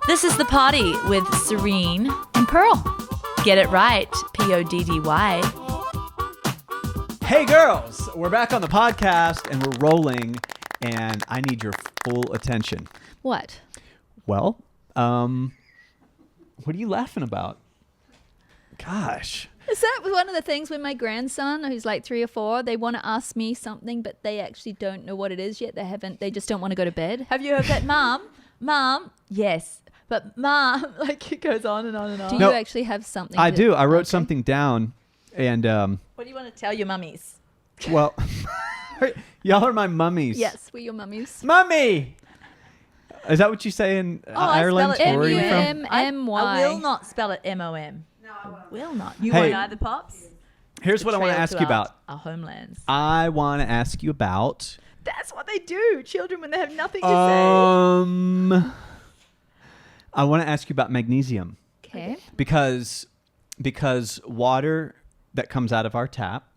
This is The Party with Serene and Pearl. Get it right, Poddy. Hey girls, we're back on the podcast and we're rolling and I need your full attention. What? Well, what are you laughing about? Gosh. Is that one of the things with my grandson, who's like 3 or 4, they want to ask me something, but they actually don't know what it is yet. They just don't want to go to bed. Have you heard that? Mom, yes. But Mom, like it goes on and on and on. Do No, you actually have something? I do. I wrote something down and, What do you want to tell your mummies? well, y'all are my mummies. Yes, we're your mummies. Mummy! Is that what you say in Ireland? spell it Where are you from? M-U-M-M-Y. I will not spell it M-O-M. No, I will not. You Hey. won't either, Pops? Here's what I want to Betrayal ask to you about. Our homelands. I want to ask you about... That's what they do. Children, when they have nothing to say. I want to ask you about magnesium. Okay. Because water that comes out of our tap,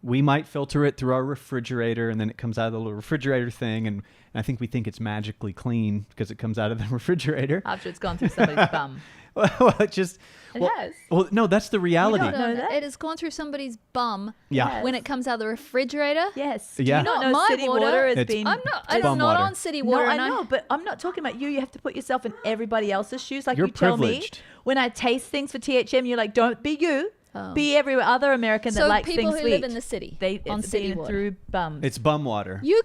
we might filter it through our refrigerator and then it comes out of the little refrigerator thing and I think we think it's magically clean because it comes out of the refrigerator. After it's gone through somebody's bum. Well, it just... It well, has. Well, no, that's the reality. You don't know that? It has gone through somebody's bum. Yeah. When it comes out of the refrigerator. Yes. Yeah. Do you not Not know my city water. water has It's- been... I'm bum not water. on city No, water. I and know, but I'm not talking about you. You have to put yourself in everybody else's shoes. Like You're you tell privileged. me, when I taste things for THM, you're like, don't be you. Oh. Be every other American that So likes people things who sweet. live in the city on it's city been water. through bums. It's bum water. You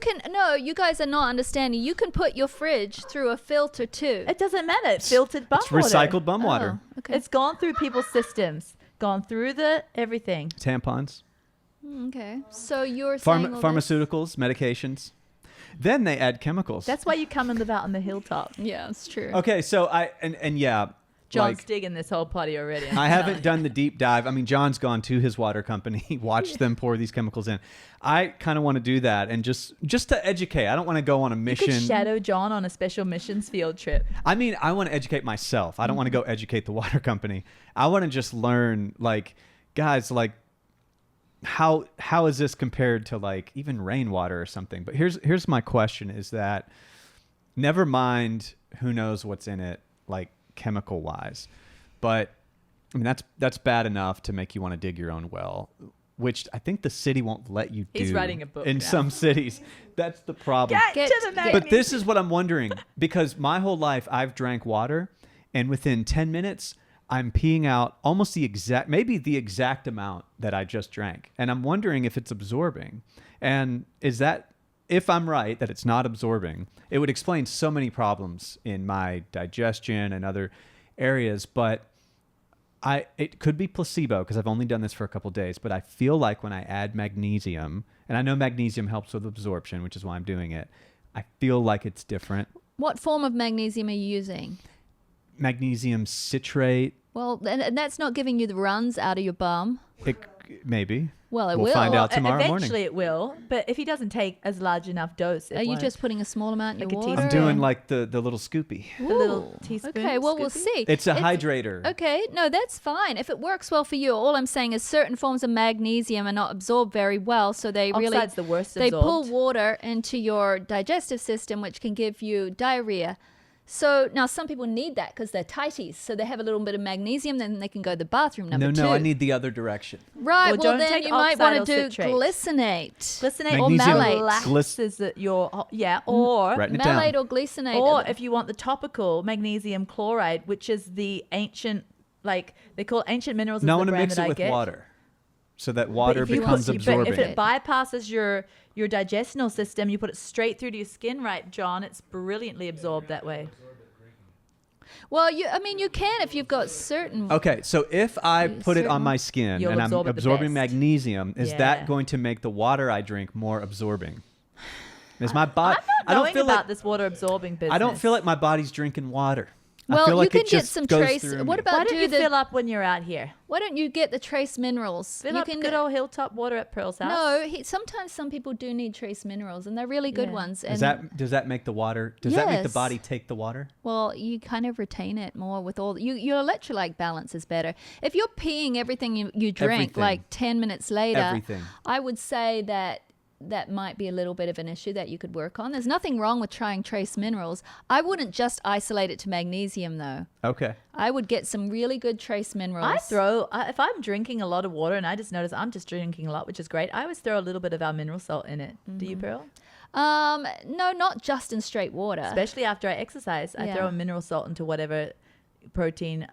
guys are not understanding. You can put your fridge through a filter too. It doesn't matter. It's filtered bum It's water. recycled bum water. Oh, okay. It's gone through people's systems. Gone through the everything. Tampons. Okay. So you're saying all this- Pharmaceuticals, medications. Then they add chemicals. That's why you come and live out on the hilltop. Yeah, it's true. Okay, so yeah, John's like, digging this whole party already. I haven't done the deep dive. I mean, John's gone to his water company, watched them pour these chemicals in. I kind of want to do that and just to educate. I don't want to go on a You mission. could shadow John on a special missions field trip. I mean, I want to educate myself. I don't want to go educate the water company. I want to just learn, like, guys, like, how is this compared to like even rainwater or something? But here's my question: is that never mind who knows what's in it, like chemical wise, but I mean that's bad enough to make you want to dig your own well, which I think the city won't let you do. He's writing a book in now. some cities. That's the problem. Get to the But this is what I'm wondering, because my whole life I've drank water and within 10 minutes I'm peeing out almost maybe the exact amount that I just drank. And I'm wondering if it's absorbing. And if I'm right that it's not absorbing, it would explain so many problems in my digestion and other areas. But it could be placebo because I've only done this for a couple days, but I feel like when I add magnesium, and I know magnesium helps with absorption, which is why I'm doing it, I feel like it's different. What form of magnesium are you using? Magnesium citrate, Well, and that's not giving you the runs out of your bum. maybe. Well, it We'll will. find out tomorrow Eventually morning. it will, but if he doesn't take as large enough dose, it Are you won't. just putting a small amount in Like your a water? I'm teaspoon? doing like the little scoopy. the little Ooh. teaspoon? Okay, well, we'll scoopy? see. It's a hydrator. Okay, no, that's fine. If it works well for you, all I'm saying is certain forms of magnesium are not absorbed very well, so they really Oxide's the worst they pull absorbed. water into your digestive system, which can give you diarrhea. So now some people need that because they're tighties, so they have a little bit of magnesium, then they can go to the bathroom. Number two. No, I need the other direction. Right, Well, well, don't then take you might want to oxide or do citrate. glycinate. Glycinate or Magnesium malate glyc- is your or Writing it Malate down. or glycinate. or if you want the topical magnesium chloride, which is the ancient, like they call it ancient minerals. No, I is want the to brand mix that it I with get. water so that But water if you becomes put- absorbing. But if it bypasses your digestional system, you put it straight through to your skin, right, John? It's brilliantly absorbed that way. well, you can if you've got certain. Okay, so if I put it on certain- my skin You'll and I'm absorb it the absorbing best. magnesium, is Yeah. that going to make the water I drink more absorbing? Is my body? I'm not knowing about this water absorbing business. I don't feel like my body's drinking water. I Well, feel like you can it get just some goes trace. through What me. about Why don't do you the? fill up when you're out here? Why don't you get the trace minerals? Fill you up good old hilltop water at Pearl's house. No, sometimes some people do need trace minerals, and they're really good Yeah. ones. And Does that make the water? Does that make the Yes. body take the water? well, you kind of retain it more with all your electrolyte balance is better. If you're peeing everything you drink Everything. like 10 minutes later, Everything. I would say that that might be a little bit of an issue that you could work on. There's nothing wrong with trying trace minerals. I wouldn't just isolate it to magnesium, though. Okay. I would get some really good trace minerals. If I'm drinking a lot of water and I just notice I'm just drinking a lot, which is great, I always throw a little bit of our mineral salt in it. Do you, Pearl? No, not just in straight water. Especially after I exercise, I throw a mineral salt into whatever protein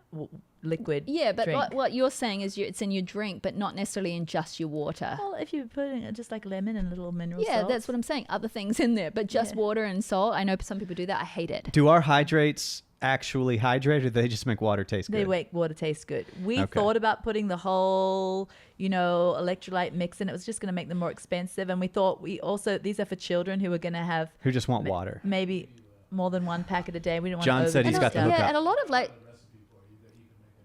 liquid. Yeah, but drink. what you're saying is it's in your drink, but not necessarily in just your water. Well, if you put in just like lemon and a little mineral Yeah, salt. that's what I'm saying. Other things in there, but just water and salt. I know some people do that. I hate it. Do our hydrates actually hydrate, or do they just make water taste good? They make water taste good. We Okay. thought about putting the whole, electrolyte mix in. It was just going to make them more expensive. And we thought these are for children who are going to have Who just want water? maybe more than one packet a day. We don't want John to said he's got the overdo hook stuff. up. And a lot of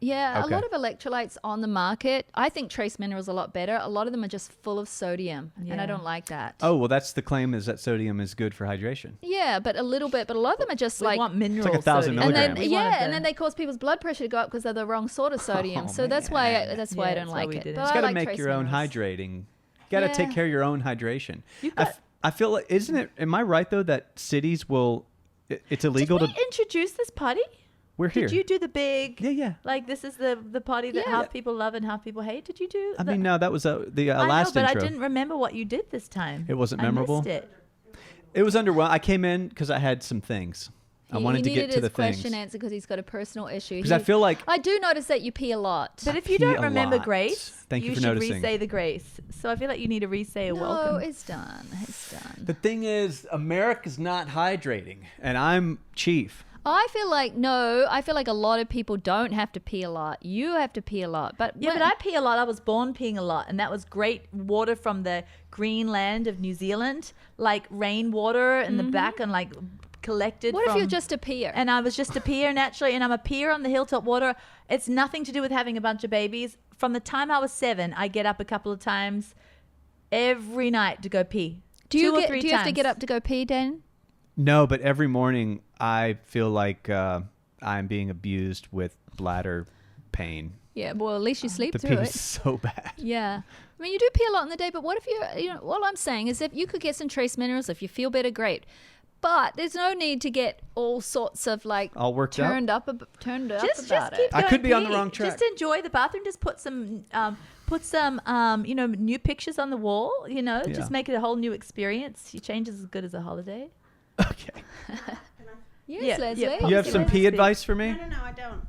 a Okay. lot of electrolytes on the market. I think trace minerals are a lot better. A lot of them are just full of sodium, and I Yeah. don't like that. Oh, well, that's the claim, is that sodium is good for hydration. Yeah, but a little bit. But a lot of them are just We like. want mineral 1,000 sodium. And then milligrams. We wanted and then they cause people's blood pressure to go up because they're the wrong sort of sodium. Oh, so that's why man. I Yeah, don't that's why like we it. didn't. But You I got to like make trace your own minerals. hydrating. You got to take Yeah. care of your own hydration. You've got- I feel like, am I right though that cities will, it's illegal Did we to, introduce this party? we're here. Did you do the big? Yeah. Like this is the party that Yeah. half people love and half people hate. Did you do? I mean, no, that was the I know, last but intro. I didn't remember what you did this time. It wasn't I memorable? missed it. It was underwhelming. I came in because I had some things. I wanted to he get needed to the his question things. answered because he's got a personal issue. Because I feel like, I do notice that you pee a lot. But if you pee don't a remember lot. grace, Thank you for should noticing. re-say the grace. So I feel like you need to re-say a no, welcome. it's done. It's done. the thing is, America's not hydrating, and I'm chief. I feel like a lot of people don't have to pee a lot. You have to pee a lot. But Yeah, but I pee a lot. I was born peeing a lot, and that was great water from the green land of New Zealand, like rainwater in the back and like collected. what if from- you're just a peer? And I was just a peer naturally, and I'm a peer on the hilltop water. It's nothing to do with having a bunch of babies. From the time I was 7, I get up a couple of times every night to go pee. do you 2 or 3 have to times. get up to go pee, Dan? No, but every morning I feel like I'm being abused with bladder pain. Yeah, well, at least you sleep The through pee it. is so bad. Yeah. I mean, you do pee a lot in the day, but what if all I'm saying is if you could get some trace minerals, if you feel better, great. But there's no need to get all sorts of like All worked up? turned up Just about keep it. I going could be on the pee. wrong track. Just enjoy the bathroom. Just put some new pictures on the wall. Yeah. Just make it a whole new experience. Your change is as good as a holiday. Okay. Yes, Yeah, Leslie. yeah, You have some Let's pee speak. advice for me? No, I don't.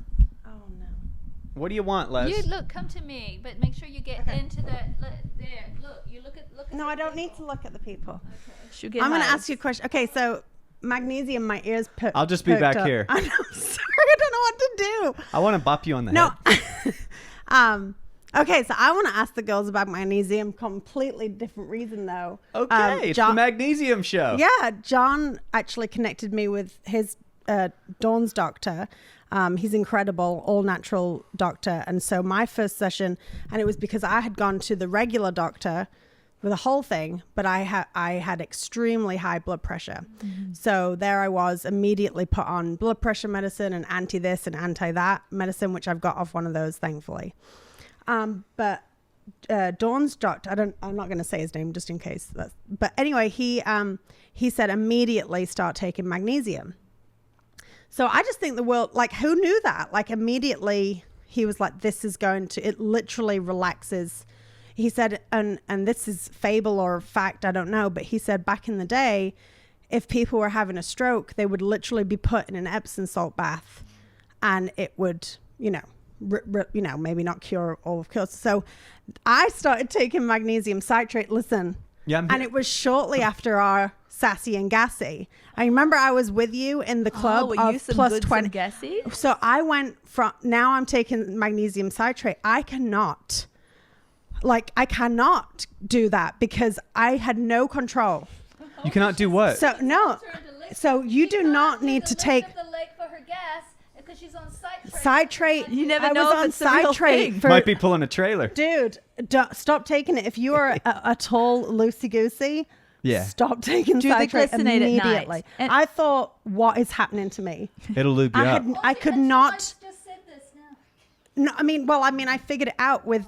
Oh, no. What do you want, Les? You look, come to me, but make sure you get into the there. Look, you look at No, I don't need to look at the people. Sugar I'm going to highs. ask you a question. Okay, so magnesium, my ears I'll just be poked back up. here. I'm sorry, I don't know what to do. I want to bop you on the No. head. Okay, so I want to ask the girls about magnesium. Completely different reason, though. Okay, it's the Magnesium Show. Yeah, John actually connected me with his Dawn's doctor. He's incredible, all natural doctor. And so my first session, and it was because I had gone to the regular doctor with the whole thing, but I had extremely high blood pressure. So there I was, immediately put on blood pressure medicine and anti this and anti that medicine, which I've got off one of those, thankfully. But Dawn's doctor, I'm not going to say his name just in case. But anyway, he said immediately start taking magnesium. So I just think the world, like, who knew that? Like, immediately he was like, it literally relaxes. He said, and this is fable or fact, I don't know, but he said back in the day, if people were having a stroke, they would literally be put in an Epsom salt bath, and it would, maybe not cure all of course. So I started taking magnesium citrate. Listen, Yeah, and it was shortly after our Sassy and Gassy. I remember I was with you in the club were you of some plus good 20. some gassy? So I went from, now I'm taking magnesium citrate. I cannot do that because I had no control. You cannot do what? So no. So you do not need to take the lake for her gas because she's on citrate. You never I know was if on it's the real citrate thing. for, Might be pulling a trailer. dude, stop taking it. If you are a tall loosey-goosey, Yeah. stop taking Do the citrate glycinate at night. immediately. And- I thought, what is happening to me? It'll lube you up. I could not. Just said this now. No, I mean, I figured it out with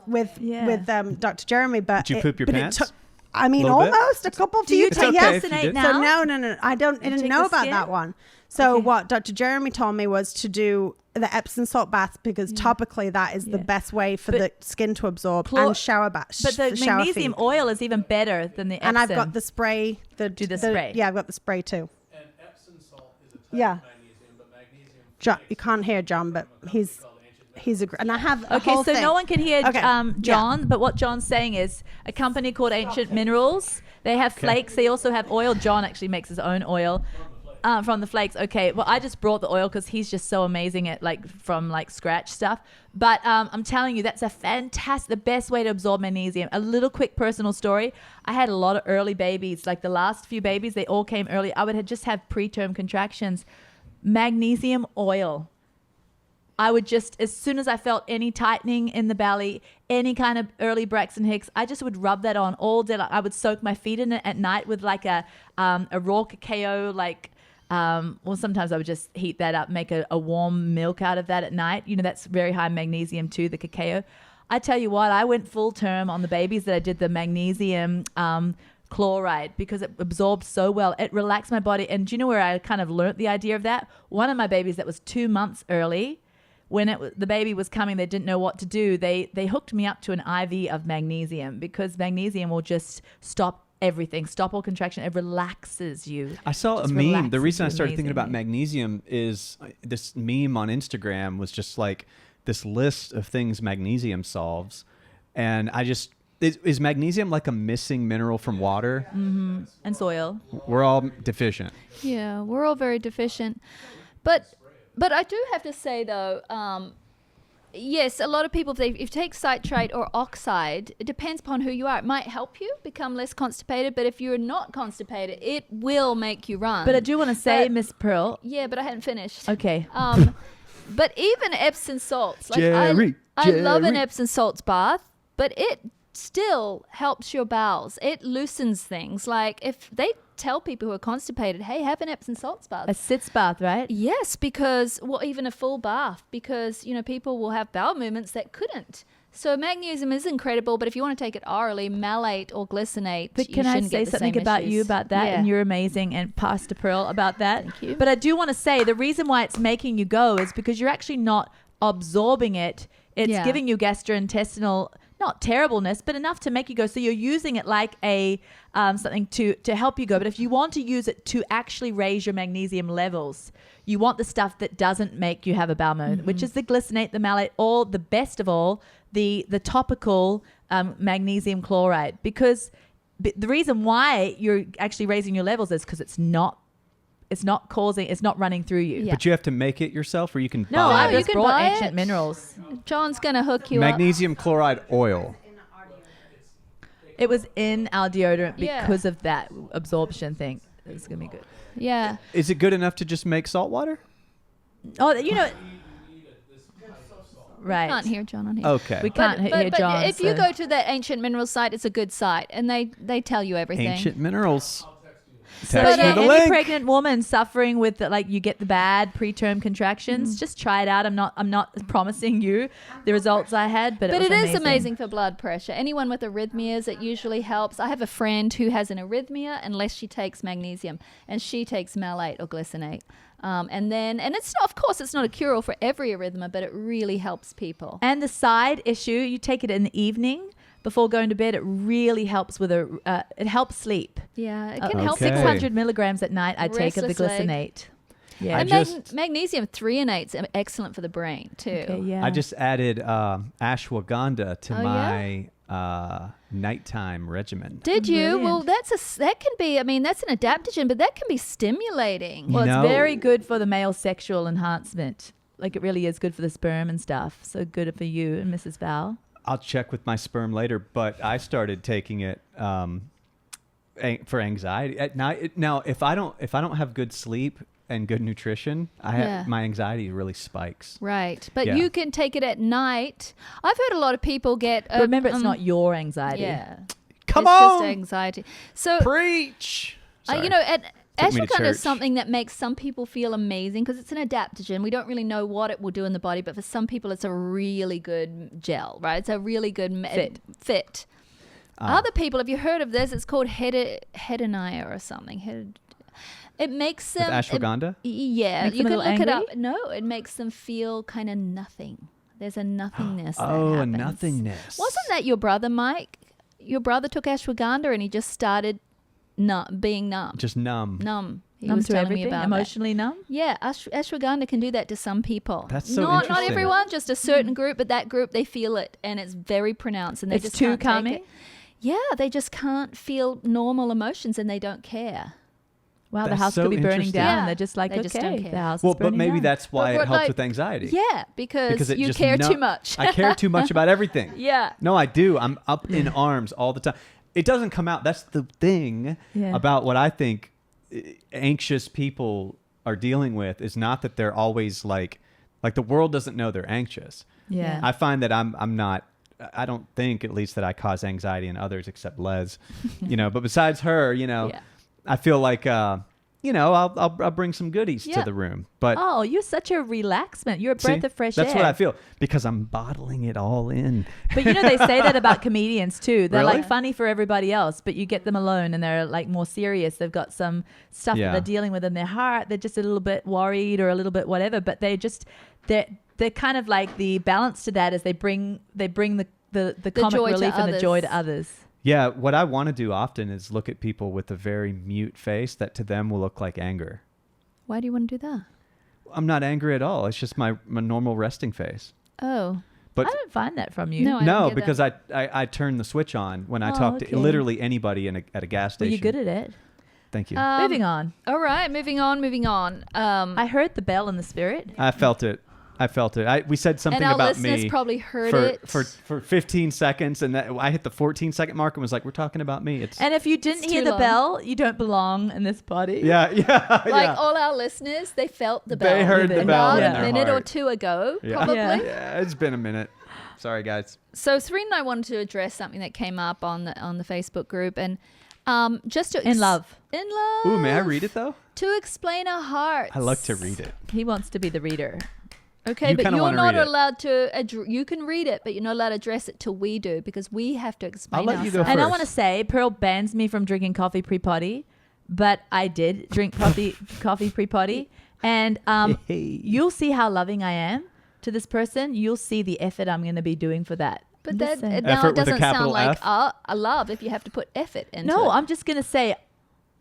Dr. Jeremy, but Did you poop your but pants? I mean, Little bit? almost a couple Do you few take okay if you glycinate did. now? So no. I didn't take know the about skin? that one. So Okay. what Dr. Jeremy told me was to do the Epsom salt bath because topically that is the Yeah. best way for But the skin to absorb chlor- and shower bath. But the shower magnesium feet. oil is even better than the Epsom. And I've got the spray. Do the spray. Yeah, I've got the spray too. And Epsom salt is a type Yeah. of magnesium, but magnesium. John, you can't hear John, but he's and I have a Okay, whole so thing. no one can hear Okay, John, but what John's saying is a company called Ancient Minerals. They have flakes. They also have oil. John actually makes his own oil from the flakes. Okay, well, I just brought the oil because he's just so amazing at from scratch stuff. But I'm telling you, that's a fantastic, the best way to absorb magnesium. A little quick personal story. I had a lot of early babies. Like the last few babies, they all came early. I would just have preterm contractions. Magnesium oil. I would just, as soon as I felt any tightening in the belly, any kind of early Braxton Hicks, I just would rub that on all day. Like I would soak my feet in it at night with like a raw cacao, well, sometimes I would just heat that up, make a warm milk out of that at night. You know, that's very high magnesium too, the cacao. I tell you what, I went full term on the babies that I did the magnesium chloride because it absorbed so well. It relaxed my body. And do you know where I kind of learnt the idea of that? One of my babies that was 2 months early, when the baby was coming, they didn't know what to do. They hooked me up to an IV of magnesium because magnesium will just stop everything, stop all contraction. It relaxes you. I saw a Just meme. The relaxes reason I you started thinking about amazingly. magnesium is this meme on Instagram was just like this list of things magnesium solves. And I just, is magnesium like a missing mineral from water? And soil. We're all deficient. Yeah, we're all very deficient. But I do have to say, though, yes, a lot of people, if you take citrate or oxide, it depends upon who you are. It might help you become less constipated, but if you're not constipated, it will make you run. But I do want to say, But- Miss Pearl. Yeah, but I hadn't finished. Okay. But even Epsom salts, like Jerry, I love an Jerry. Epsom salts bath, but it still helps your bowels. It loosens things. Like if they tell people who are constipated, hey, have an Epsom salts bath. A sitz bath, right? Yes, because, well, even a full bath, because, people will have bowel movements that couldn't. So magnesium is incredible, but if you want to take it orally, malate or glycinate, But you can I shouldn't say get the something same about you issues. about that? Yeah. And you're amazing, and Pastor Pearl about that. Thank you. But I do want to say the reason why it's making you go is because you're actually not absorbing it. It's Yeah. giving you gastrointestinal, not terribleness, but enough to make you go. So you're using it like a something to help you go. But if you want to use it to actually raise your magnesium levels, you want the stuff that doesn't make you have a bowel movement, which is the glycinate, the malate, or the best of all, the topical magnesium chloride. Because the reason why you're actually raising your levels is because it's not running through you. Yeah. But you have to make it yourself or you can No, buy I you just can brought buy Ancient it. Minerals. John's going to hook you up. magnesium chloride oil. It was in our deodorant Yeah. because of that absorption thing. It's gonna be good. Yeah. Is it good enough to just make salt water? Oh, right. Can't hear John on here. Okay. We can't hear John. if you so- go to that Ancient Minerals site, it's a good site, and they tell you everything. Ancient minerals. So Text me the any link. pregnant woman suffering with you get the bad preterm contractions, just try it out. I'm not promising you the results I had, but But it it was is amazing for blood pressure. Anyone with arrhythmias, it usually helps. I have a friend who has an arrhythmia unless she takes magnesium, and she takes malate or glycinate. And it's not, of course, it's not a cure-all for every arrhythmia, but it really helps people. And the side issue, you take it in the evening before going to bed. It really helps with it helps sleep. Yeah, it can help Okay. people. 600 milligrams at night. I take of the Restless leg. glycinate. Yeah. And just- magnesium threonate's excellent for the brain too. Okay, yeah. I just added ashwagandha to Oh, my nighttime regimen. Did you? Well, Brilliant. that can be. I mean, that's an adaptogen, but that can be stimulating. Well, No. it's very good for the male sexual enhancement. Like it really is good for the sperm and stuff. So good for you and Mrs. Val. I'll check with my sperm later, but I started taking it for anxiety at night. Now, if I don't have good sleep and good nutrition, Yeah. my anxiety really spikes. Right, but Yeah. you can take it at night. I've heard a lot of people get. But remember, it's not your anxiety. Yeah, Come it's on, just anxiety. So preach. Sorry. Took me to ashwagandha is church. something that makes some people feel amazing because it's an adaptogen. We don't really know what it will do in the body, but for some people, it's a really good gel, right? It's a really good fit. Other people, have you heard of this? It's called hedonia or something. It makes them... With ashwagandha? Yeah, Makes you them a can little look it angry? up. No, it makes them feel kind of nothing. There's a nothingness that Oh, a happens. nothingness. Wasn't that your brother, Mike? Your brother took ashwagandha and he just started being numb. Just numb. Numb. He Numb was to telling me everything, about emotionally numb. that. Yeah, ashwagandha can do that to some people. That's so not interesting. everyone, just a certain group, but that group, they feel it and it's very pronounced and they It's just too can't take calming? it. Yeah, they just can't feel normal emotions and they don't care. Wow, the That's house so could be burning interesting. down. Yeah. They're just like, They just don't okay, care. the house Well, is burning but maybe down. that's why But it helps like- with anxiety. Yeah, because it you just care nu- too much. I care too much about everything. Yeah. No, I do. I'm up in arms all the time. It doesn't come out. That's the thing Yeah. about what I think anxious people are dealing with is not that they're always like the world doesn't know they're anxious. Yeah. I find that I'm not. I don't think at least that I cause anxiety in others except Les, But besides her, Yeah. I feel like I'll bring some goodies to Yeah. the room. But Oh, you're such a relaxment. You're a breath see, of fresh that's air. what I feel because I'm bottling it all in. But they say that about comedians too. They're Really? like funny for everybody else, but you get them alone and they're like more serious. They've got some stuff Yeah. that they're dealing with in their heart. They're just a little bit worried or a little bit whatever. But they're kind of like the balance to that is they bring the comic joy to relief and the joy to others. others. Yeah, what I want to do often is look at people with a very mute face that to them will look like anger. Why do you want to do that? I'm not angry at all. It's just my normal resting face. Oh. But I don't find that from you. No, I no, don't get because that. I turn the switch on when I Oh, talk okay. to literally anybody at a gas Well, station. you're good at it. Thank you. Moving on. All right, moving on. I heard the bell in the spirit. I felt it. We said something and our about listeners me probably heard for, it. for 15 seconds, and I hit the 14-second mark and was like, "We're talking about me." It's And if you didn't It's hear too the long. bell, you don't belong in this party. yeah. Like all our listeners, they felt the bell. They heard the bell in a their minute or heart. two ago, Yeah. probably. Yeah. Yeah, it's been a minute. Sorry, guys. So Serena and I wanted to address something that came up on the Facebook group, and just to In love. in love. Ooh, may I read it though? To explain our hearts. I like to read it. He wants to be the reader. Okay, You but kinda you're wanna not read it. allowed to. You can read it, but you're not alled to address it till we do because we have to explain. I'll let you go ourselves. And I first. want to say, Pearl bans me from drinking coffee pre-potty, but I did drink coffee pre-potty, and you'll see how loving I am to this person. You'll see the effort I'm going to be doing for that. But I'm just that saying. now Effort it with a doesn't sound capital like F? a love if you have to put effort into No, it. I'm just going to say,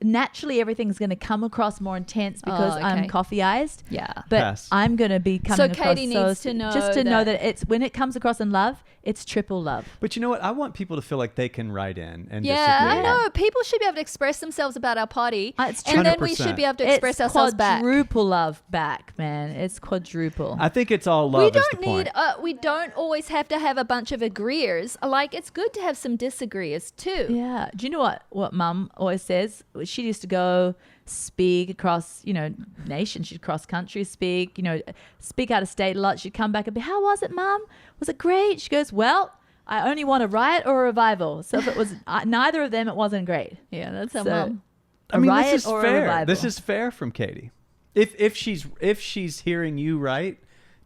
naturally everything's going to come across more intense because Oh, okay. I'm coffee-ized. Yeah. But Pass. I'm going to be coming So across Katie needs to know just to know that- that it's when it comes across in love, it's triple love. But you know what? I want people to feel like they can write in and Yeah, I disagree. know. People should be able to express themselves about our party, It's and then we 100%. should be able to express it's ourselves back. quadruple love back, man. It's quadruple. I think it's all love. We is the don't need. point. We don't always have to have a bunch of agreeers. Like it's good to have some disagreeers too. Yeah. Do you know what Mum always says? She used to go speak across, nations. She'd cross country speak, speak out of state a lot. She'd come back and be, "How was it, Mum? Was it great?" She goes, "Well, I only want a riot or a revival. So if it was neither of them, it wasn't great." Yeah, that's our So, mum. I mean, riot this is or a fair. revival? This is fair from Katie. If she's hearing you right,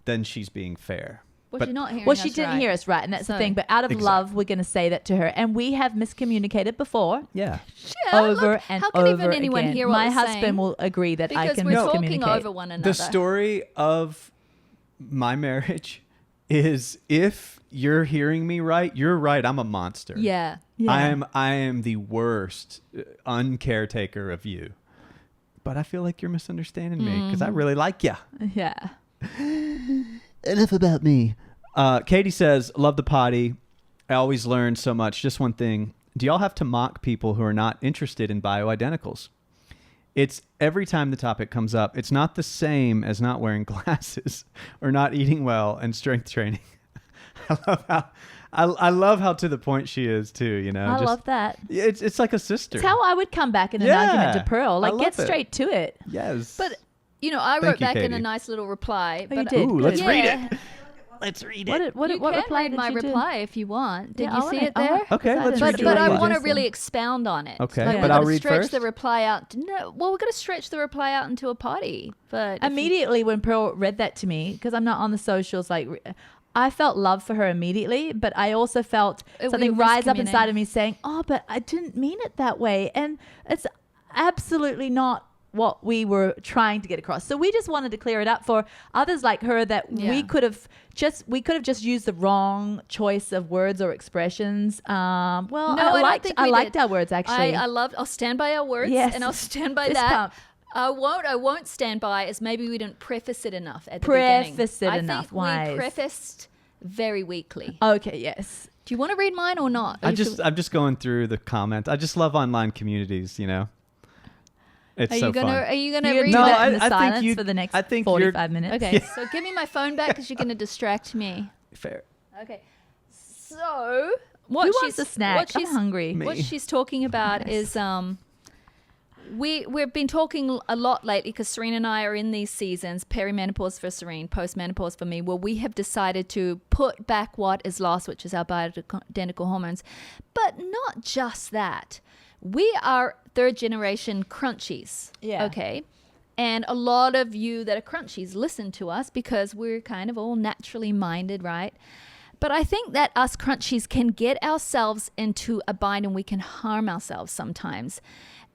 then she's being fair. Well, But- she's not hearing Well, she us didn't right. hear us right, and that's the So- thing. But out of Exactly. love, we're going to say that to her, and we have miscommunicated before. Yeah. Yeah, Over look, and how can over even anyone again. hear what My we're husband saying? will agree that I Because can we're talking miscommunicate. over one another. The story of my marriage is if you're hearing me right, you're right. I'm a monster. Yeah. Yeah. I am the worst uncaretaker of you. But I feel like you're misunderstanding me because I really like you. Yeah. Enough about me. Katie says, "Love the potty. I always learn so much. Just one thing. Do y'all have to mock people who are not interested in bioidenticals? It's every time the topic comes up, it's not the same as not wearing glasses or not eating well and strength training." I love how to the point she is too, I love that. It's like a sister. It's how I would come back in an Yeah, argument to Pearl. I Like, love get it. straight to it. Yes. But I Thank wrote you, back in a Katie. nice little reply. Oh, you but did. Ooh, let's Good. read Yeah. it. Let's read What it. what you what can reply read did my you do? reply if you want. Did Yeah, you I see wanna- it there? Okay, let's But, read but it. I Yeah. want to really expound on it. Okay, Like, but we've I'll got to read stretch first? the reply out. No, well, we're going to stretch the reply out into a potty. But if you- Immediately when Pearl read that to me, because I'm not on the socials, like I felt love for her immediately, but I also felt We something were rise up miscommunicating. inside of me saying, "Oh, but I didn't mean it that way," and it's absolutely not what we were trying to get across. So we just wanted to clear it up for others like her that Yeah. we could have just used the wrong choice of words or expressions. Well, No, I don't think I we liked did. our words actually. I'll stand by our words, Yes. and I'll stand by Fist that. pump. I won't stand by is maybe we didn't preface it enough at the beginning. Preface it I enough, think wise. we prefaced very weakly. Okay, yes. Do you want to read mine or not? I'm just going through the comments. I just love online communities, you know. It's Are so you gonna fun. Are you gonna You're read gonna do No, that in I the think silence you- for the next I think you're- 45 minutes. Okay, so give me my phone back because you're gonna distract me. Fair. Okay, so what Who she's wants a snack? What she's I'm hungry. Me. What she's talking about is we've been talking a lot lately because Serena and I are in these seasons, perimenopause for Serene, postmenopause for me, where we have decided to put back what is lost, which is our bioidentical hormones. But not just that. We are third generation crunchies. Yeah. Okay. And a lot of you that are crunchies listen to us because we're kind of all naturally minded, right? But I think that us crunchies can get ourselves into a bind and we can harm ourselves sometimes.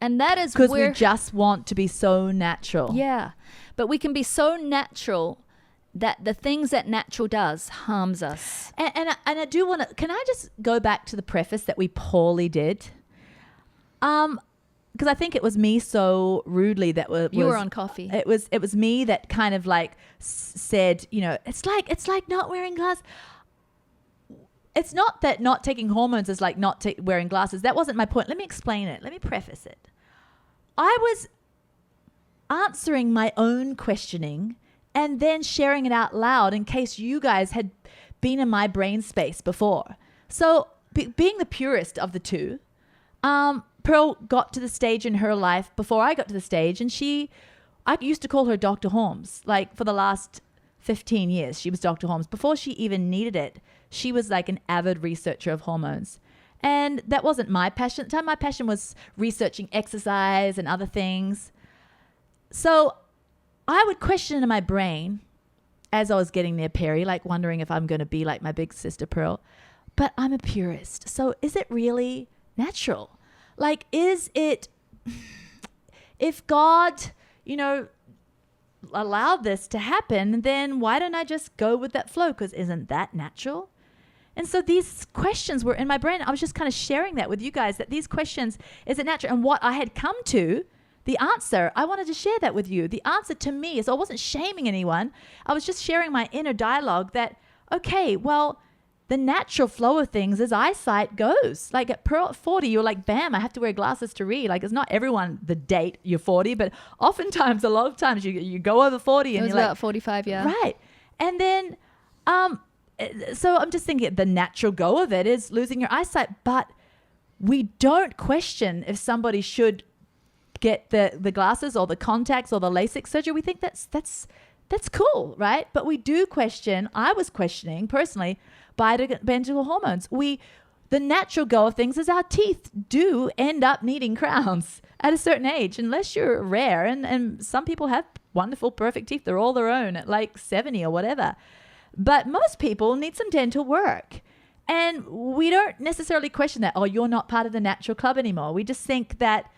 And that is Because where we just want to be so natural. yeah. But we can be so natural that the things that natural does harms us. And I do want to, can I just go back to the preface that we poorly did? Because I think it was me so rudely that You were on coffee. It was me that kind of like said, you know, it's like not wearing glasses. It's not that not taking hormones is like not wearing glasses. That wasn't my point. Let me explain it. Let me preface it. I was answering my own questioning and then sharing it out loud in case you guys had been in my brain space before. So being the purest of the two, Pearl got to the stage in her life before I got to the stage, and I used to call her Dr. Holmes. Like for the last 15 years, she was Dr. Holmes. Before she even needed it, she was like an avid researcher of hormones. And that wasn't my passion at the time. My passion was researching exercise and other things. So I would question in my brain as I was getting near Perry, like wondering if I'm going to be like my big sister Pearl. But I'm a purist. So is it really natural? Like, is it, if God, you know, allowed this to happen, then why don't I just go with that flow? Because isn't that natural? And so these questions were in my brain. I was just kind of sharing that with you guys, that these questions, is it natural? And what I had come to, the answer, I wanted to share that with you. The answer to me is, I wasn't shaming anyone. I was just sharing my inner dialogue that, okay, well, the natural flow of things is eyesight goes. Like at 40, you're like, bam, I have to wear glasses to read. Like it's not everyone the date you're 40, but oftentimes, a lot of times you go over 40 It and was you're about like, 45, yeah. right. And then, so I'm just thinking the natural go of it is losing your eyesight, but we don't question if somebody should get the glasses or the contacts or the LASIK surgery. We think that's cool, right? But we do question, I was questioning personally, bioidentical hormones. The natural go of things is our teeth do end up needing crowns at a certain age, unless you're rare. And some people have wonderful, perfect teeth. They're all their own at like 70 or whatever. But most people need some dental work. And we don't necessarily question that, oh, you're not part of the natural club anymore. We just think that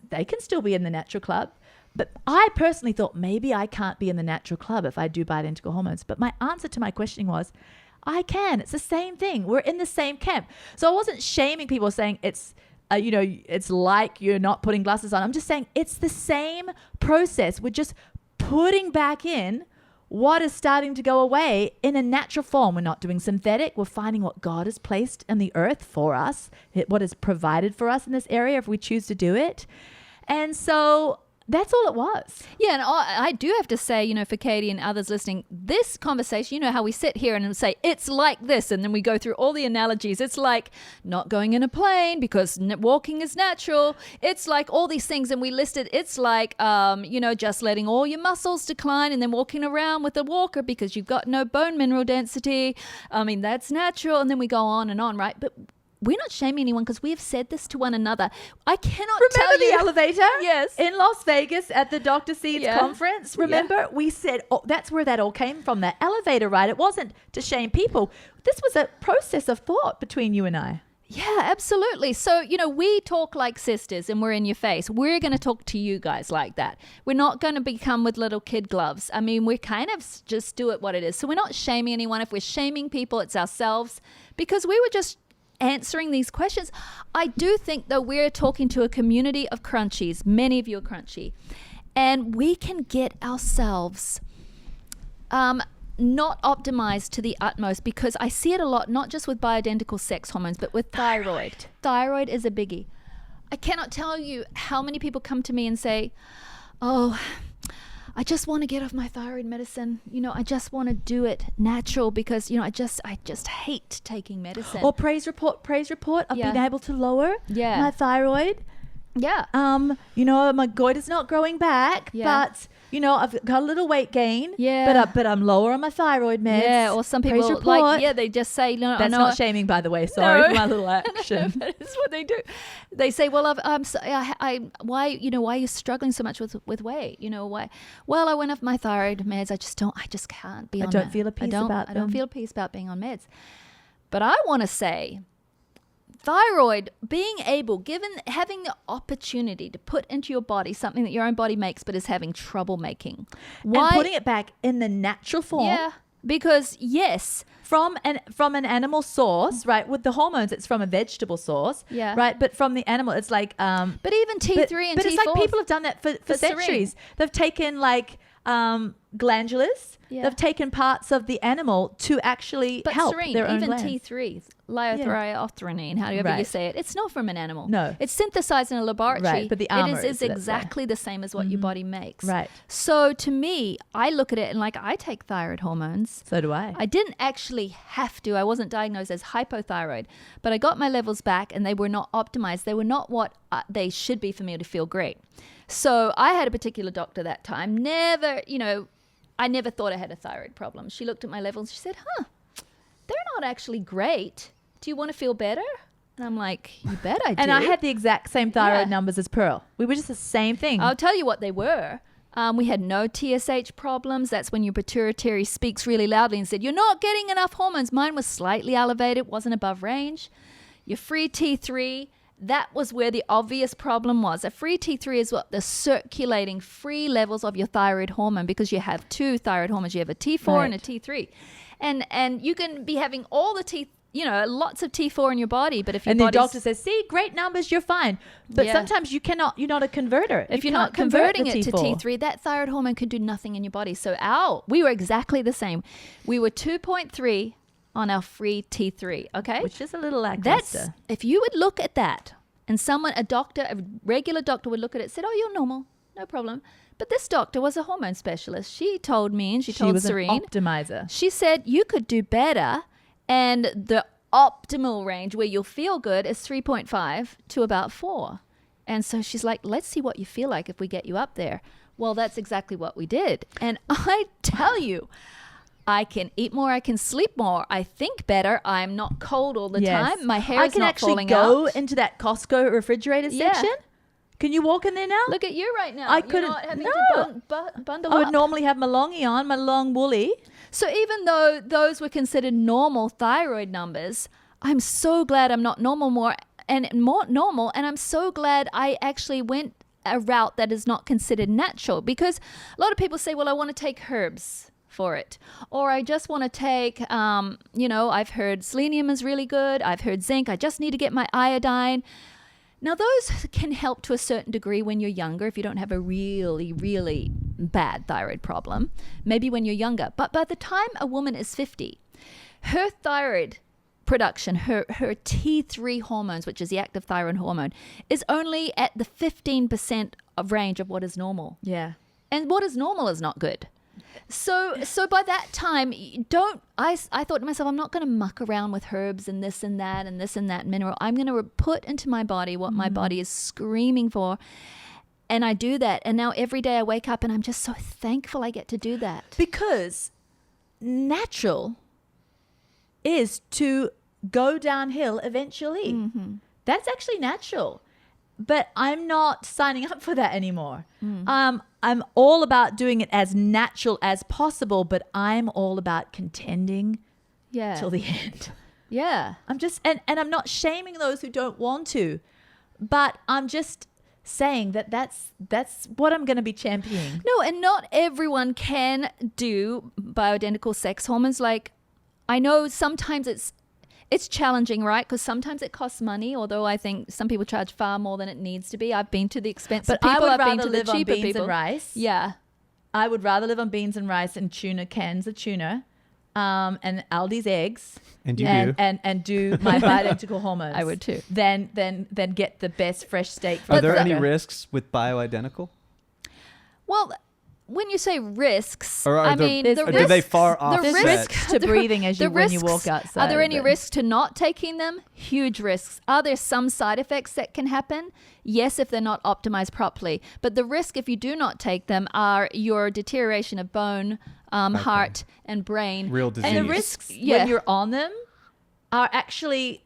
they can still be in the natural club. But I personally thought maybe I can't be in the natural club if I do bioidentical hormones. But my answer to my questioning was, I can. It's the same thing. We're in the same camp. So I wasn't shaming people saying it's, it's like you're not putting glasses on. I'm just saying it's the same process. We're just putting back in what is starting to go away in a natural form. We're not doing synthetic. We're finding what God has placed in the earth for us, what is provided for us in this area if we choose to do it. And so that's all it was. Yeah, and I do have to say, for Katie and others listening, this conversation, you know how we sit here and say, it's like this, and then we go through all the analogies. It's like not going in a plane because walking is natural. It's like all these things, and we listed, it's like, just letting all your muscles decline and then walking around with a walker because you've got no bone mineral density. I mean, that's natural, and then we go on and on, right? But we're not shaming anyone because we have said this to one another. I cannot Remember tell the you. elevator? Yes. In Las Vegas at the Dr. Seeds Yeah. conference, remember? We said, oh, that's where that all came from, that elevator ride. It wasn't to shame people. This was a process of thought between you and I. Yeah, absolutely. So, we talk like sisters and we're in your face. We're going to talk to you guys like that. We're not going to become with little kid gloves. I mean, we kind of just do it what it is. So we're not shaming anyone. If we're shaming people, it's ourselves, because we were just answering these questions. I do think, though, we're talking to a community of crunchies. Many of you are crunchy. And we can get ourselves not optimized to the utmost, because I see it a lot, not just with bioidentical sex hormones, but with thyroid. Thyroid is a biggie. I cannot tell you how many people come to me and say, oh, I just want to get off my thyroid medicine. I just want to do it natural because, I just hate taking medicine. Or praise report. I've Yeah. been able to lower Yeah. my thyroid. Yeah. My goiter's not growing back, Yeah. but I've got a little weight gain. Yeah. But I'm lower on my thyroid meds. Yeah, or some Praise people report. they just say, no, That's no, not shaming, by the way. Sorry for my little action. That's what they do. They say, well, why are you struggling so much with weight? Why? Well, I went off my thyroid meds. I just can't be on don't it. feel a peace about I don't them. feel a peace about being on meds. But I want to say, thyroid, having the opportunity to put into your body something that your own body makes but is having trouble making. Why? And putting it back in the natural form. Yeah, because yes, From an animal source, right? With the hormones, it's from a vegetable source, Yeah. right? But from the animal, it's like but even T3 and but T4. it's like people have done that for for centuries. They've taken like glandulars. Yeah. They've taken parts of the animal to actually But help Serene, their own even glands. T3, liothyronine, however you Right. say it, it's not from an animal. No. It's synthesized in a laboratory. Right, but the it armor is is, that's exactly the same as what your body makes. Right. So to me, I look at it and I take thyroid hormones. So do I. I didn't actually have to. I wasn't diagnosed as hypothyroid, but I got my levels back and they were not optimized. They were not what they should be for me to feel great. So I had a particular doctor that time. I never thought I had a thyroid problem. She looked at my levels. She said, they're not actually great. Do you want to feel better? And I'm like, you bet I do. And I had the exact same thyroid Yeah. numbers as Pearl. We were just the same thing. I'll tell you what they were. We had no TSH problems. That's when your pituitary speaks really loudly and said, you're not getting enough hormones. Mine was slightly elevated, wasn't above range. Your free T3, that was where the obvious problem was. A free T3 is what the circulating free levels of your thyroid hormone, because you have two thyroid hormones. You have a T4 and a T3. And you can be having all the lots of T4 in your body, but if your and the body's- doctor says, see, great numbers, you're fine. But Yeah. sometimes you're not a converter. If You you're not can't convert converting the it to T4. T3, that thyroid hormone could do nothing in your body. So we were exactly the same. We were 2.3 on our free T3, okay? Which is a little That's, lackluster. if you would look at that and a regular doctor would look at it and said, oh, you're normal, no problem. But this doctor was a hormone specialist. She told me, and she told was Serene, an optimizer. she said you could do better, and the optimal range where you'll feel good is 3.5 to about 4. And so she's like, let's see what you feel like if we get you up there. Well, that's exactly what we did. And I tell you, I can eat more, I can sleep more, I think better, I'm not cold all the Yes. time, my hair I is can not actually falling go out. into that Costco refrigerator Yeah. section. Can you walk in there now? Look at you right now. I You're couldn't- not having no. to bundle I would up. normally have my longie on, my long woolly. So even though those were considered normal thyroid numbers, I'm so glad I'm not more normal, and I'm so glad I actually went a route that is not considered natural, because a lot of people say, well, I want to take herbs for it, or I just want to take I've heard selenium is really good, I've heard zinc, I just need to get my iodine. Now, those can help to a certain degree when you're younger, if you don't have a really, really bad thyroid problem, maybe when you're younger. But by the time a woman is 50, her thyroid production, her T3 hormones, which is the active thyroid hormone, is only at the 15% of range of what is normal. Yeah. And what is normal is not good. So by that time, I thought to myself, I'm not going to muck around with herbs and this and that and this and that mineral. I'm going to put into my body what my body is screaming for. And I do that. And now every day I wake up and I'm just so thankful I get to do that. Because natural is to go downhill eventually. That's actually natural. But I'm not signing up for that anymore. I'm all about doing it as natural as possible, but I'm all about contending Yeah. till the end. Yeah. I'm just, and I'm not shaming those who don't want to, but I'm just saying that that's what I'm going to be championing. No, and not everyone can do bioidentical sex hormones. Like, I know sometimes it's challenging, right? Because sometimes it costs money, although I think some people charge far more than it needs to be. I've been to the expensive But I people. would I've been rather to the live on cheaper beans people. and rice. Yeah. I would rather live on beans and rice and tuna cans of tuna, and Aldi's eggs, And you and, do. and do my bioidentical hormones. I would too. Than get the best fresh steak. Are from there any Kroger. risks with bioidentical? Well, when you say risks, Or are I there- mean, There's the Or do they risks, far the offset? There's risks to breathing as you when you walk outside. Are there any but- risks to not taking them? Huge risks. Are there some side effects that can happen? Yes, if they're not optimized properly. But the risk if you do not take them are your deterioration of bone, heart, and brain. Real And disease. the risks Yeah. when you're on them are actually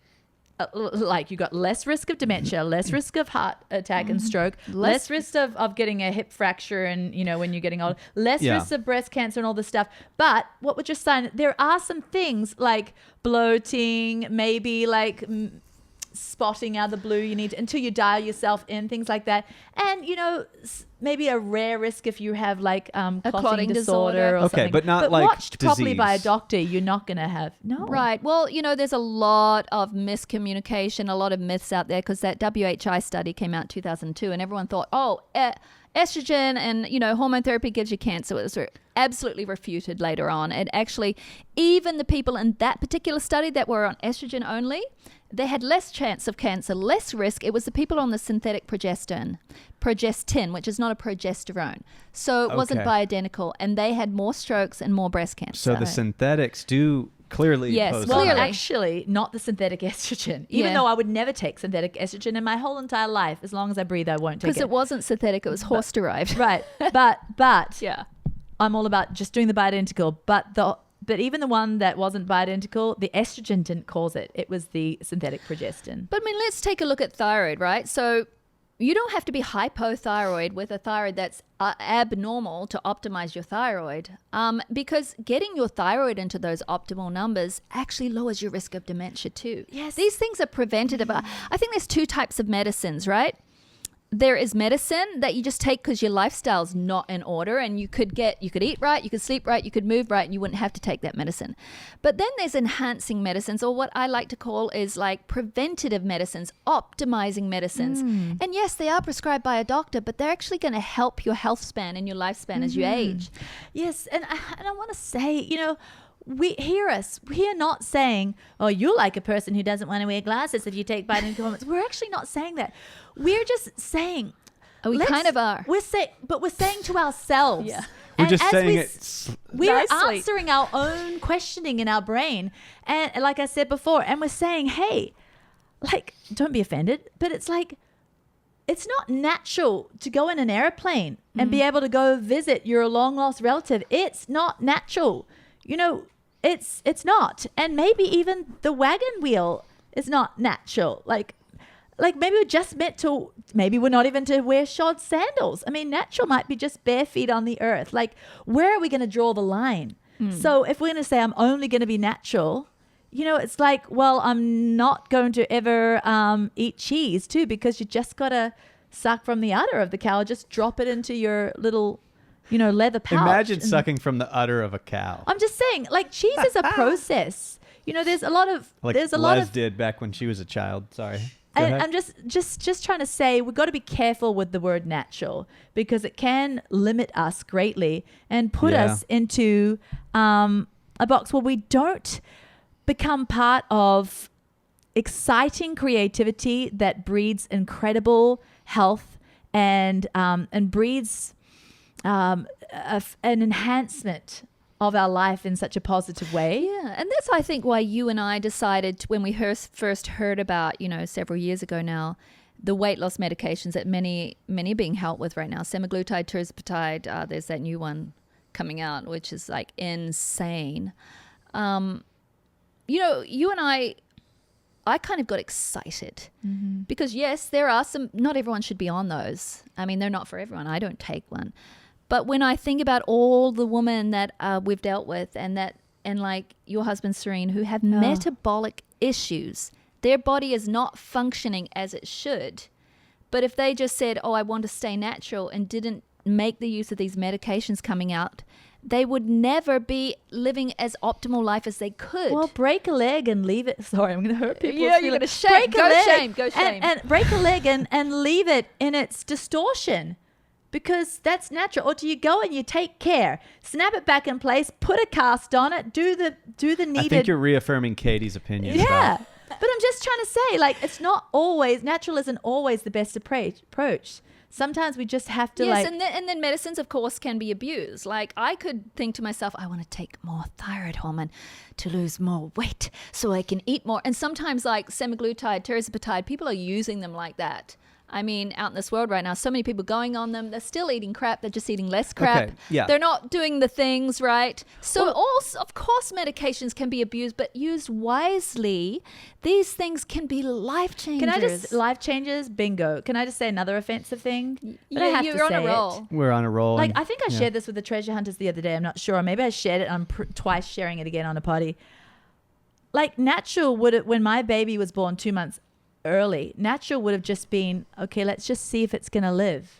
like you got less risk of dementia, less risk of heart attack and stroke, less risk of getting a hip fracture and when you're getting old, less Yeah. risk of breast cancer and all this stuff. But what we're just saying, there are some things like bloating, maybe like spotting out of the blue you need until you dial yourself in, things like that. And maybe a rare risk if you have like clotting disorder or Okay, something. but not like watched properly by a disease. doctor, you're not going to have Right. Well, there's a lot of miscommunication, a lot of myths out there because that WHI study came out in 2002 and everyone thought, estrogen and, hormone therapy gives you cancer. It was absolutely refuted later on. And actually, even the people in that particular study that were on estrogen only, they had less chance of cancer, less risk. It was the people on the synthetic progestin, which is not a progesterone. So it wasn't Okay. bioidentical, and they had more strokes and more breast cancer. So the synthetics do clearly Yes, pose Well, clearly. a- actually, not the synthetic estrogen. Even Yeah. though I would never take synthetic estrogen in my whole entire life, as long as I breathe, I won't take Because it wasn't synthetic, it was horse derived. Right, but Yeah. I'm all about just doing the bioidentical. But even the one that wasn't bioidentical, the estrogen didn't cause it. It was the synthetic progestin. But I mean, let's take a look at thyroid, right? So you don't have to be hypothyroid with a thyroid that's abnormal to optimize your thyroid, because getting your thyroid into those optimal numbers actually lowers your risk of dementia too. Yes. These things are preventative. I think there's two types of medicines, right? There is medicine that you just take because your lifestyle's not in order, and you could eat right, you could sleep right, you could move right, and you wouldn't have to take that medicine. But then there's enhancing medicines, or what I like to call is like preventative medicines, optimizing medicines. And yes, they are prescribed by a doctor, but they're actually going to help your health span and your lifespan as you age. Yes, and I want to say, we hear us. We are not saying, "Oh, you're like a person who doesn't want to wear glasses if you take bioidentical hormones." We're actually not saying that. We're just saying. Oh, we let's- kind of are. We're saying to ourselves. Yeah. We're And just as saying we we're Nicely. answering our own questioning in our brain, and like I said before, and we're saying, "Hey, like, don't be offended," but it's like. It's not natural to go in an airplane and be able to go visit your long lost relative. It's not natural. It's not. And maybe even the wagon wheel is not natural. Like maybe we're just meant to, maybe we're not even to wear shod sandals. I mean, natural might be just bare feet on the earth. Like, where are we going to draw the line? So if we're going to say I'm only going to be natural, it's like, well, I'm not going to ever eat cheese too, because you just got to suck from the udder of the cow, just drop it into your little, leather pouch. Imagine and- sucking from the udder of a cow. I'm just saying, like, cheese is a process. There's a lot of, Like there's a lot Les of, did back when she was a child. Sorry. Go and ahead. I'm just trying to say we've got to be careful with the word natural, because it can limit us greatly and put Yeah. us into a box where we don't become part of exciting creativity that breeds incredible health and breeds an enhancement of our life in such a positive way. Yeah, and that's, I think, why you and I decided when we first heard about, several years ago now, the weight loss medications that many are being helped with right now, semaglutide, tirzepatide, there's that new one coming out, which is like insane. You and I I kind of got excited because yes, there are some, not everyone should be on those. I mean, they're not for everyone. I don't take one. But when I think about all the women that we've dealt with and like your husband, Serene, who have metabolic issues, their body is not functioning as it should. But if they just said, I want to stay natural and didn't make the use of these medications coming out, they would never be living as optimal life as they could. Well, break a leg and leave it. Sorry, I'm going to hurt people. Yeah, you're going to shame. Go shame. And break a leg and leave it in its distortion, because that's natural. Or do you go and you take care, snap it back in place, put a cast on it, do the needed. I think you're reaffirming Katie's opinion. Yeah. But I'm just trying to say, like, it's not always, natural isn't always the best approach. Sometimes we just have to and then medicines, of course, can be abused. Like, I could think to myself, I want to take more thyroid hormone to lose more weight so I can eat more. And sometimes, like semaglutide, tirzepatide, people are using them like that. I mean, out in this world right now, so many people going on them. They're still eating crap. They're just eating less crap. Okay, yeah. They're not doing the things right. So, of course, medications can be abused, but used wisely, these things can be life changers. Can I just, life changes? Bingo. Can I just say another offensive thing? But I Yeah, have you're to on say a roll. We're on a roll. Like, and- I think I shared this with the treasure hunters the other day. I'm not sure. Maybe I shared it. I'm twice sharing it again on a potty. Like, natural when my baby was born 2 months early, natural would have just been, okay, let's just see if it's going to live.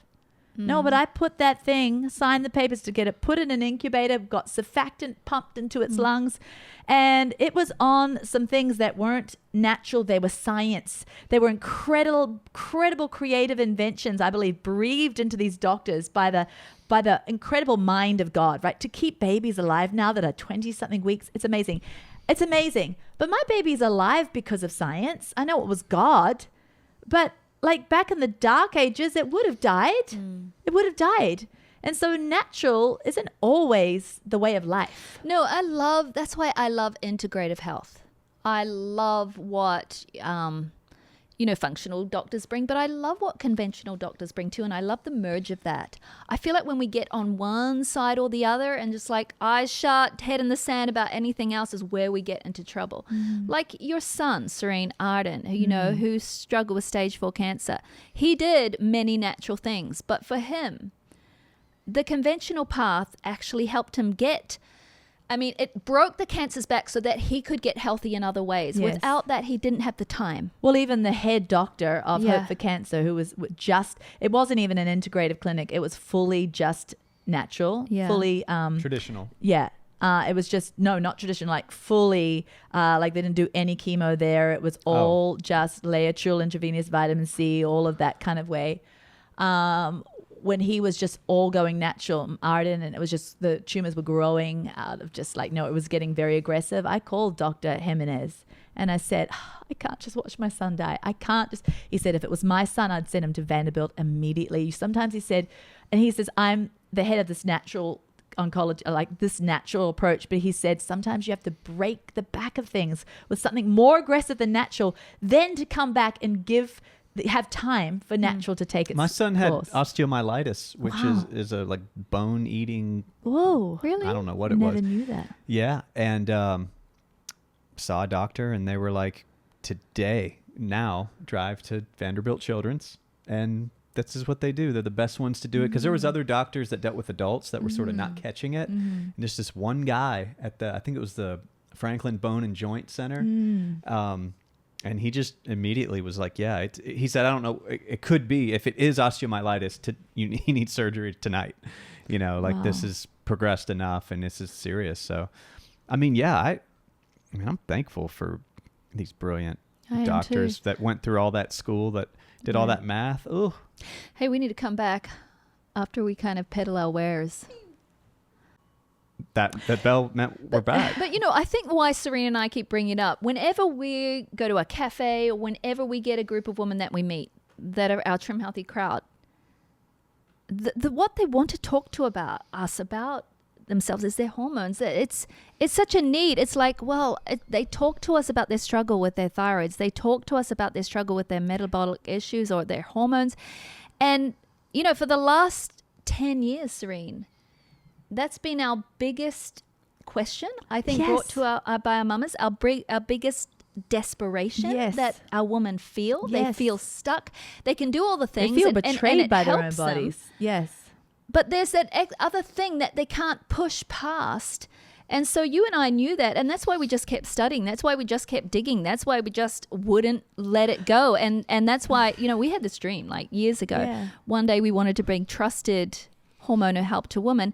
No, but I put that thing, signed the papers to get it, put it in an incubator, got surfactant pumped into its lungs, and it was on some things that weren't natural. They were science. They were incredible creative inventions, I believe, breathed into these doctors by the incredible mind of God, right? To keep babies alive now that are 20-something weeks. It's amazing. It's amazing. But my baby's alive because of science. I know it was God, but like back in the dark ages, it would have died. It would have died. And so natural isn't always the way of life. No, that's why I love integrative health. I love what, functional doctors bring, but I love what conventional doctors bring too. And I love the merge of that. I feel like when we get on one side or the other and just like eyes shut, head in the sand about anything else is where we get into trouble. Like your son, Serene Arden, who struggled with stage 4 cancer. He did many natural things, but for him, the conventional path actually helped him it broke the cancer's back so that he could get healthy in other ways. Yes. Without that, he didn't have the time. Well, even the head doctor of Hope for Cancer, who was it wasn't even an integrative clinic. It was fully just natural, fully traditional. Yeah. It was just, no, not traditional, like fully, like they didn't do any chemo there. It was all just Laetrile, intravenous vitamin C, all of that kind of way. When he was just all going natural, Arden, and it was just the tumors were growing out of just like, no, it was getting very aggressive. I called Dr. Jimenez and I said, I can't just watch my son die. He said, if it was my son, I'd send him to Vanderbilt immediately. Sometimes he said, and he says, I'm the head of this natural oncology, like this natural approach. But he said, sometimes you have to break the back of things with something more aggressive than natural, then to come back and have time for natural to take its My son had course. osteomyelitis, which is a like bone eating. Whoa, Really? I don't know what it never was. knew that. Yeah, and saw a doctor, and they were like, now drive to Vanderbilt Children's, and this is what they do. They're the best ones to do it, because there was other doctors that dealt with adults that were sort of not catching it. And there's this one guy at I think it was the Franklin Bone and Joint Center. And he just immediately was like, yeah, he said, I don't know, it could be, if it is osteomyelitis, he needs surgery tonight. This is progressed enough and this is serious. So, I mean, yeah, I'm thankful for these brilliant doctors that went through all that school, that did all that math. Ooh. Hey, we need to come back after we kind of peddle our wares. That bell meant we're back. But, I think why Serena and I keep bringing it up, whenever we go to a cafe or whenever we get a group of women that we meet that are our Trim Healthy crowd, what they want to talk to about themselves is their hormones. It's such a need. It's like, they talk to us about their struggle with their thyroids. They talk to us about their struggle with their metabolic issues or their hormones. And, for the last 10 years, Serene, that's been our biggest question, I think, brought to by our mamas. Our biggest desperation Yes. that our women feel. They Yes. feel stuck. They can do all the They things. feel and betrayed it by their own helps them. bodies. Yes. But there's that other thing that they can't push past. And so you and I knew that. And that's why we just kept studying. That's why we just kept digging. That's why we just wouldn't let it go. And that's why, we had this dream like years ago. Yeah. One day we wanted to bring trusted hormonal help to women.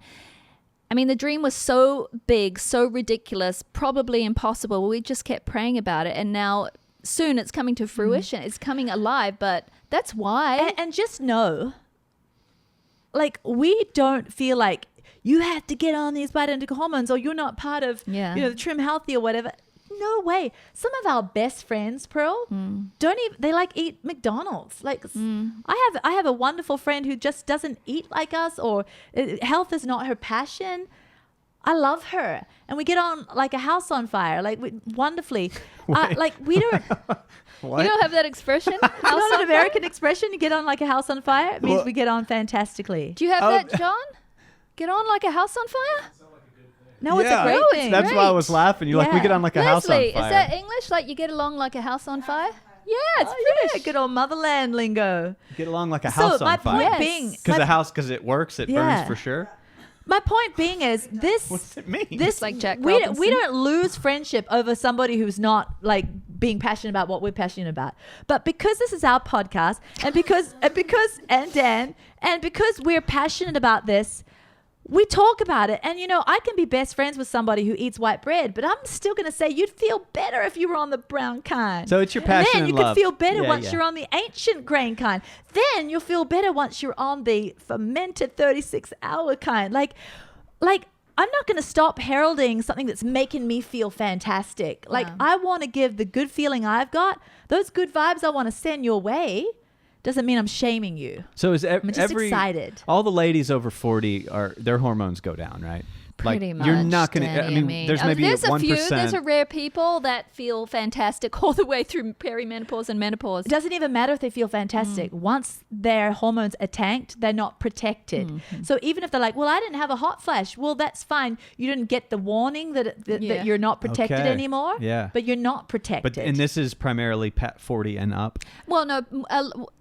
I mean, the dream was so big, so ridiculous, probably impossible. We just kept praying about it. And now soon it's coming to fruition. It's coming alive. But that's why. And just know, like, we don't feel like you have to get on these bioidentical hormones or you're not part of, the Trim Healthy or whatever. No way. Some of our best friends, Pearl, don't even, they like eat McDonald's. Like I have a wonderful friend who just doesn't eat like us, or health is not her passion. I love her. And we get on like a house on fire, like wonderfully. Like we don't, What? You don't have that expression? it's not an American expression. You get on like a house on fire. It means Well- we get on fantastically. Do you have that, John? Get on like a house on fire? No, it's a Yeah. great No, it's thing. That's why I was laughing. You're like, we Yeah. get on like a house on Leslie, fire. is that English? Like you get along like a house on fire? Yeah, it's Oh, yeah, British. good old motherland lingo. Get along like a So house my on fire. point Yes. being, Because it works, it Yeah. burns for sure. my point being is this. What does it mean? This Like Jack we Robinson. don't lose friendship over somebody who's not like being passionate about what we're passionate about. But because this is our podcast, and because Dan, and because we're passionate about this, we talk about it. And I can be best friends with somebody who eats white bread, but I'm still going to say you'd feel better if you were on the brown kind. So it's your passion Then and you love. could feel better Yeah, once yeah. you're on the ancient grain kind. Then you'll feel better once you're on the fermented 36-hour kind. Like I'm not going to stop heralding something that's making me feel fantastic. Like Wow. I want to give the good feeling I've got, those good vibes I want to send your way. Doesn't mean I'm shaming you. So is I'm just excited. all the ladies over 40 their hormones go down, right? Pretty much. You're not going to. I Danny, mean, there's maybe there's a 1%. few. There's a rare people that feel fantastic all the way through perimenopause and menopause. It doesn't even matter if they feel fantastic. Once their hormones are tanked, they're not protected. So even if they're like, well, I didn't have a hot flash. Well, that's fine. You didn't get the warning that Yeah. you're not protected Okay. anymore. Yeah. But you're not protected. And this is primarily 40 and up. Well, no,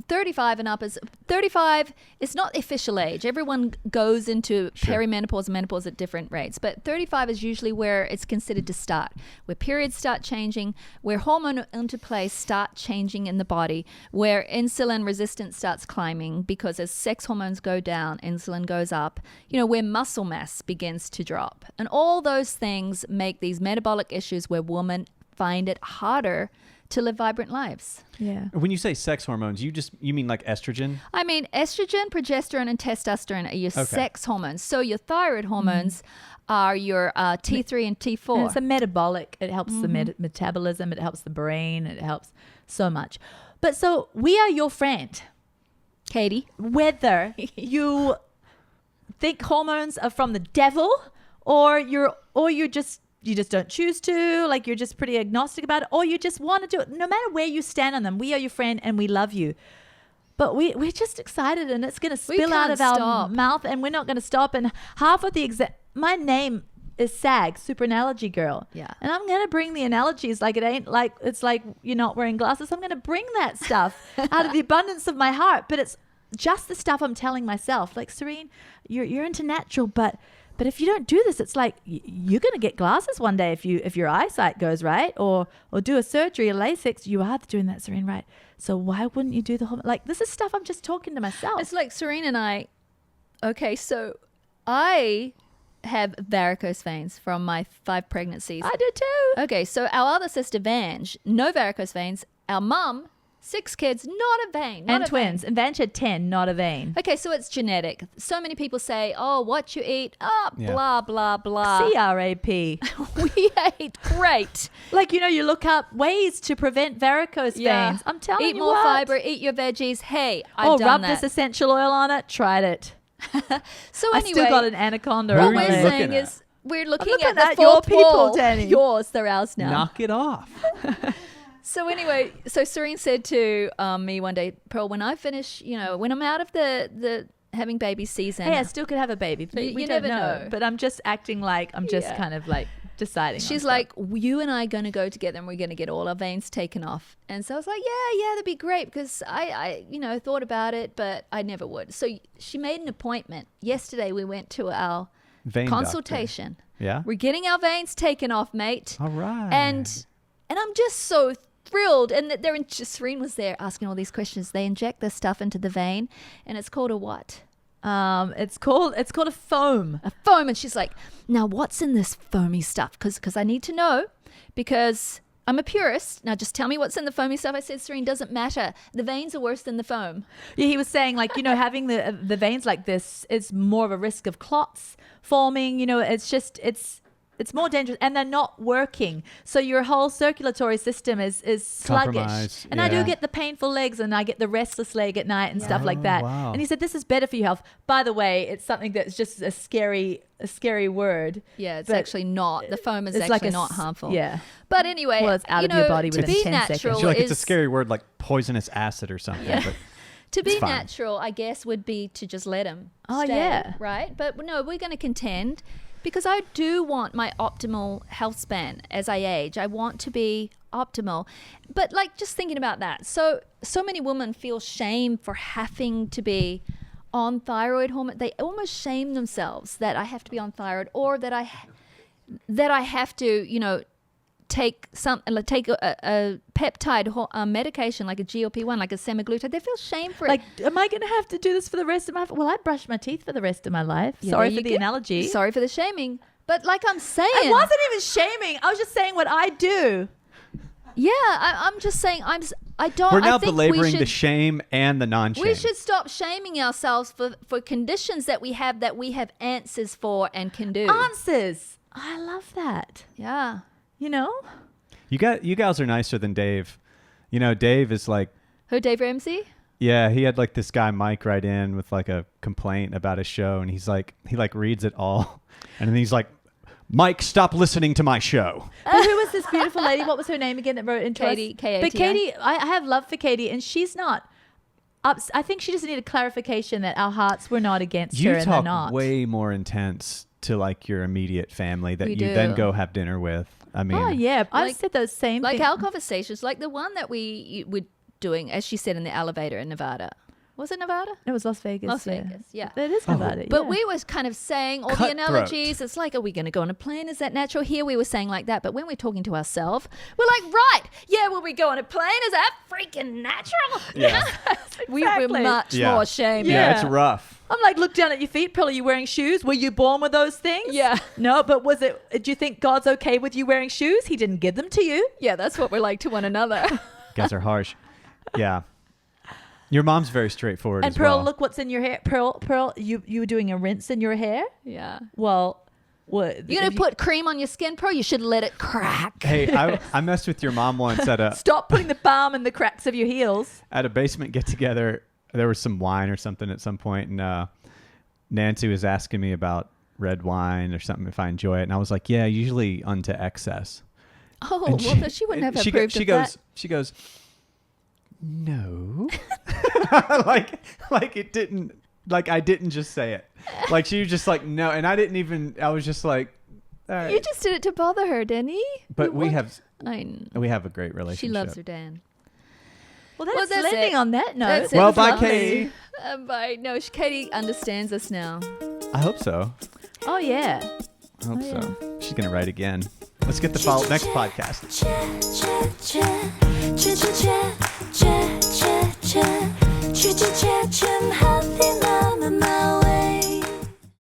35 and up is 35. It's not the official age. Everyone goes into Sure. perimenopause and menopause at different rates, but 35 is usually where it's considered to start, where periods start changing, where hormone interplays start changing in the body, where insulin resistance starts climbing because as sex hormones go down, insulin goes up. Where muscle mass begins to drop, and all those things make these metabolic issues where women find it harder to live vibrant lives. yeah. When you say sex hormones, you mean like estrogen? I mean, estrogen, progesterone, and testosterone are your sex hormones. So your thyroid hormones are your T3 and T4. And it's a metabolic. It helps the metabolism. It helps the brain. It helps so much. But so we are your friend. Katie. Whether you think hormones are from the devil or you just don't choose to, like you're just pretty agnostic about it, or you just want to do it. No matter where you stand on them, we are your friend and we love you. But we're just excited, and it's going to spill out can't of our stop. mouth, and we're not going to stop. And half of my name is SAG, Super Analogy Girl. Yeah. And I'm going to bring the analogies like it ain't like it's like you're not wearing glasses. I'm going to bring that stuff out of the abundance of my heart. But it's just the stuff I'm telling myself. Like, Serene, you're into natural, but if you don't do this, it's like you're going to get glasses one day if your eyesight goes right, or do a surgery, a LASIK. You are doing that, Serene, right? So why wouldn't you do the whole, like, this is stuff I'm just talking to myself. It's like Serene and I. Okay, so I have varicose veins from my 5 pregnancies. I do too. Okay, so our other sister, Vange, no varicose veins. Our mum, 6 kids, not a vein. Not And a twins. vein. And Vanch had 10, not a vein. Okay, so it's genetic. So many people say, oh, what you eat, Yeah. blah, blah, blah. CRAP. We ate great. Like, you look up ways to prevent varicose veins. I'm telling Eat you more what. fiber, eat your veggies. Hey, I've done rub that. this essential oil on it. Tried it. So I anyway, still got an anaconda Where what on were my you we're leg. looking saying at? is we're looking looking at the at fourth your people, wall. Danny. Yours, they're ours now. Knock it off. So anyway, so Serene said to me one day, Pearl, when I finish, when I'm out of the having baby season, Hey, I still could have a baby. You We never don't know. But I'm just acting like I'm just Yeah. kind of like deciding. She's on like, you and I are going to go together and we're going to get all our veins taken off. And so I was like, yeah, that'd be great, because I thought about it, but I never would. So she made an appointment. Yesterday we went to our Vein consultation. doctor. Yeah. We're getting our veins taken off, mate. All right. And I'm just so thrilled. And Serene was there asking all these questions. They inject this stuff into the vein, and it's called a what? It's called a foam. A foam. And she's like, now what's in this foamy stuff? Because I need to know, because I'm a purist. Now just tell me what's in the foamy stuff. I said, Serene, doesn't matter. The veins are worse than the foam. Yeah, he was saying, like, having the veins like this is more of a risk of clots forming. It's more dangerous, and they're not working. So your whole circulatory system is sluggish. Compromised, And I do yeah. get the painful legs, and I get the restless leg at night and stuff like that. wow. And he said, this is better for your health. By the way, it's something that's just a scary word. Yeah, it's But actually not. The foam is it's actually like a not s- harmful. yeah. But anyway, Well, it's out of your body to within be 10 seconds. natural I feel like it's a is- scary word like poisonous acid or something. Yeah. But To be It's fine. natural, I guess, would be to just let him. Oh, stay, yeah. Right? But no, we're going to contend, because I do want my optimal health span as I age. I want to be optimal. But like, just thinking about that. So many women feel shame for having to be on thyroid hormone. They almost shame themselves that I have to be on thyroid, or that I have to, take a peptide medication like a GLP-1, like a semaglutide. They feel shame for it. Like, am I going to have to do this for the rest of my life? Well, I brush my teeth for the rest of my life. Yeah, Sorry there for you the go. analogy. Sorry for the shaming. But like I'm saying, I wasn't even shaming. I was just saying what I do. yeah, I'm just saying I don't. we're now I think belaboring we the should, shame and the non-shame. we should stop shaming ourselves for conditions that we have answers for and can do. Answers. I love that. Yeah. You gals are nicer than Dave. Dave is like, Who, Dave Ramsey? yeah, he had like this guy Mike write in with like a complaint about his show, and he's like, he like reads it all, and then he's like, Mike, stop listening to my show. But who was this beautiful lady? What was her name again that wrote into Katie, us? K-A-T-I. But Katie, I have love for Katie, and she's not. I think she just needed clarification that our hearts were not against her, You and they're talk not. way more intense to like your immediate family that We you do. then go have dinner with. I mean, Oh yeah, I've Like- said those same Like things. our conversations, like the one that we were doing, as she said, in the elevator in Nevada. Was it Nevada? It was Las Vegas. Las yeah. Vegas, yeah. But it is Nevada. But yeah. we was kind of saying all the Cutthroat. analogies. It's like, are we going to go on a plane? Is that natural? Here we were saying like that. But when we're talking to ourselves, we're like, right, yeah, will we go on a plane? Is that freaking natural? Yeah. We were Exactly. much Yeah. more shamed. yeah, it's Yeah. rough. I'm like, look down at your feet. Pearl, are you wearing shoes? Were you born with those things? Yeah. No, but do you think God's okay with you wearing shoes? He didn't give them to you. Yeah, that's what we're like to one another. You guys are harsh. Yeah. Your mom's very straightforward And as Pearl, well. look what's in your hair. Pearl, you were doing a rinse in your hair? Yeah. Well, what? You're going to put cream on your skin, Pro? You should let it crack. Hey, I messed with your mom once at Stop putting the balm in the cracks of your heels. a basement get together. There was some wine or something at some point, and Nancy was asking me about red wine or something if I enjoy it, and I was like, yeah, usually unto excess. Oh, And well, she wouldn't have she approved she of goes, that. She goes, no, like it didn't, like I didn't just say it, like she was just like no, and I didn't even. I was just like, all right. You just did it to bother her, didn't you? But we have a great relationship. She loves her Dan. Well, Well, that's, that's ending it. on that note. That's it. Well, It's bye, lovely. Katie. Bye. No, Katie understands us now. I hope so. Oh yeah. I hope Oh, so. She's gonna write again. Let's get the next podcast.全好听